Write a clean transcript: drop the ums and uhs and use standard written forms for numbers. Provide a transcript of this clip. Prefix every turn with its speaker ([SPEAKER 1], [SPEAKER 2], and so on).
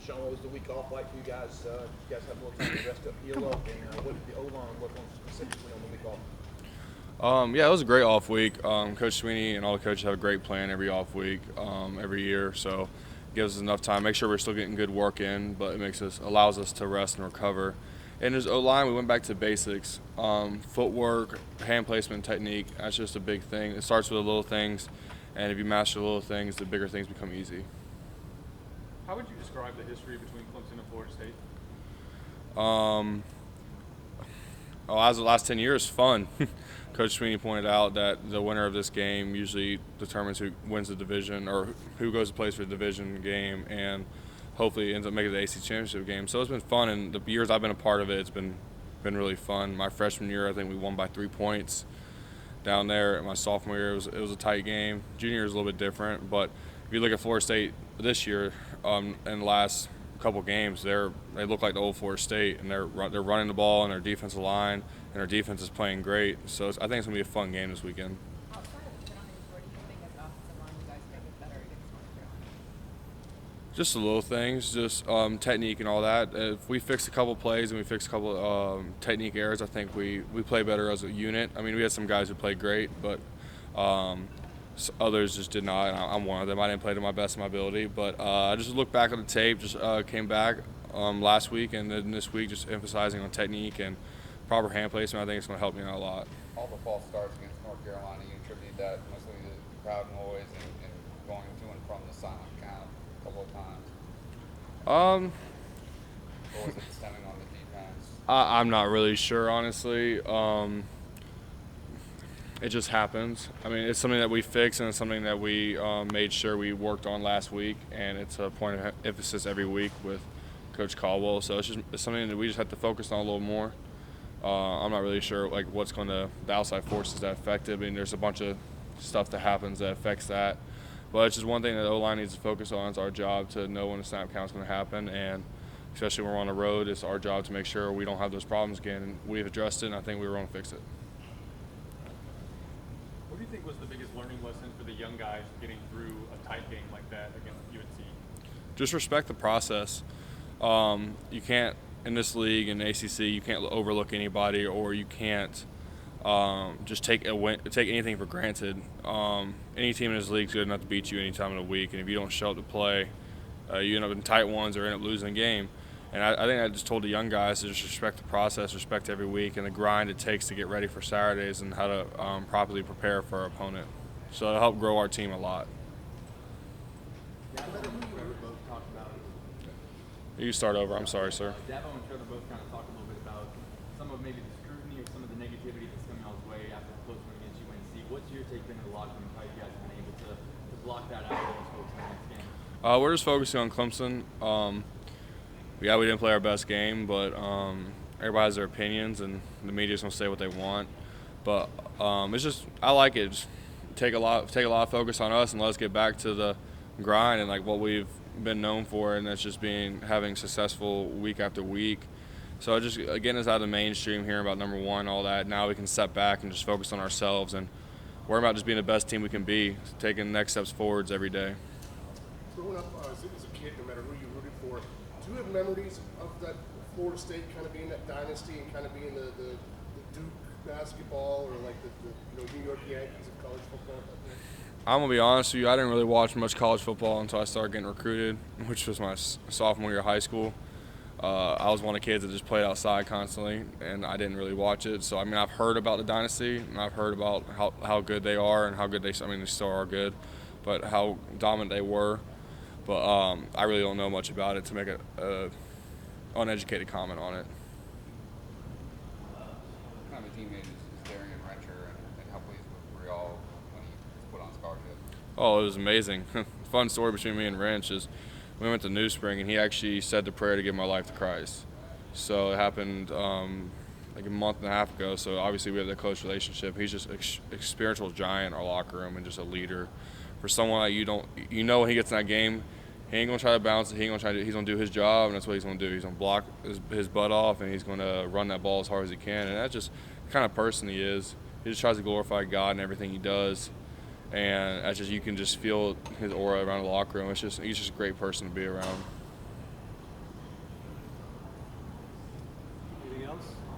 [SPEAKER 1] Deshaun, what was the week off like for you guys? You guys have more time to rest up, heal up, and what did the O-line work on specifically on the week off?
[SPEAKER 2] Yeah, it was a great off week. Coach Sweeney and all the coaches have a great plan every off week, every year. So it gives us enough time. Make sure we're still getting good work in, but it allows us to rest and recover. And as O-line, we went back to basics. Footwork, hand placement, technique. That's just a big thing. It starts with the little things, and if you master the little things, the bigger things become easy.
[SPEAKER 3] How would you describe the history between Clemson and Florida State?
[SPEAKER 2] As the last 10 years, fun. Coach Sweeney pointed out that the winner of this game usually determines who wins the division or who goes to place for the division game, and hopefully ends up making the AC championship game. So it's been fun, and the years I've been a part of it, it's been really fun. My freshman year, I think we won by 3 points down there. My sophomore year, it was a tight game. Junior year is a little bit different, but if you look at Florida State this year, in the last couple games, they look like the old Florida State, and they're running the ball in their defensive line, and their defense is playing great. So I think it's gonna be a fun game this weekend.
[SPEAKER 4] Outside of the penalties, where do you think as offensive line you guys make it better against North Carolina?
[SPEAKER 2] Just the little things, just technique and all that. If we fix a couple plays and we fix a couple technique errors, I think we play better as a unit. I mean, we had some guys who played great, but others just did not. I'm one of them. I didn't play to my best of my ability, but I just looked back on the tape, just came back last week, and then this week just emphasizing on technique and proper hand placement. I think it's going to help me out a lot.
[SPEAKER 5] All the false starts against North Carolina, you attribute that mostly to the crowd noise and going to and from the silent count a couple of times. Or was it stemming on the defense?
[SPEAKER 2] I'm not really sure, honestly. It just happens. I mean, it's something that we fixed, and it's something that we made sure we worked on last week, and it's a point of emphasis every week with Coach Caldwell. So it's something that we just have to focus on a little more. I'm not really sure what's going to the outside forces that affect it. I mean, there's a bunch of stuff that happens that affects that, but it's just one thing that O-line needs to focus on. It's our job to know when the snap count is going to happen, and especially when we're on the road, it's our job to make sure we don't have those problems again. And we've addressed it, and I think we were going to fix it.
[SPEAKER 3] What do you think was the biggest learning lesson for the young guys getting through a tight game like that against UNC?
[SPEAKER 2] Just respect the process. You can't, in this league, in ACC, you can't overlook anybody, or you can't just take anything for granted. Any team in this league is good enough to beat you any time of the week, and if you don't show up to play, you end up in tight ones or end up losing a game. And I think I just told the young guys to just respect the process, respect every week, and the grind it takes to get ready for Saturdays and how to properly prepare for our opponent. So it'll help grow our team a lot.
[SPEAKER 3] Dabo and Trevor both talked about
[SPEAKER 2] You start over. I'm sorry, sir.
[SPEAKER 3] Dabo and Trevor both kind of talked a little bit about some of maybe the scrutiny or some of the negativity that's coming y'all's way after the close win against UNC. What's your take been in the locker room? How you guys have been able to block that out of those folks in the next game?
[SPEAKER 2] We're just focusing on Clemson. Yeah, we didn't play our best game, but everybody has their opinions, and the media's gonna say what they want. But it's just I like it. Just take a lot of focus on us, and let us get back to the grind and what we've been known for, and that's just having successful week after week. So just getting us out of the mainstream, hearing about number one, all that. Now we can step back and just focus on ourselves and worry about just being the best team we can be, taking next steps forwards every day.
[SPEAKER 6] Growing up as a kid, no matter who you rooted for, do you have memories of that Florida State kind of being that dynasty and kind of being the Duke basketball or the New York Yankees of college football?
[SPEAKER 2] I'm gonna be honest with you. I didn't really watch much college football until I started getting recruited, which was my sophomore year of high school. I was one of the kids that just played outside constantly, and I didn't really watch it. So I mean, I've heard about the dynasty, and I've heard about how good they are and how good they. I mean, they still are good, but how dominant they were. But I really don't know much about it to make a uneducated comment on it.
[SPEAKER 5] What kind of a teammate is Darien Rencher, and how pleased were y'all when he was put on scholarship?
[SPEAKER 2] Oh, it was amazing. Fun story between me and Wrench is we went to New Spring, and he actually said the prayer to give my life to Christ. So it happened like a month and a half ago. So obviously we have that close relationship. He's just a spiritual giant in our locker room and just a leader. For someone that when he gets in that game, he ain't gonna try to bounce it. He's gonna do his job, and that's what he's gonna do. He's gonna block his butt off, and he's gonna run that ball as hard as he can. And that's just the kind of person he is. He just tries to glorify God in everything he does, and you can just feel his aura around the locker room. He's just a great person to be around.
[SPEAKER 7] else?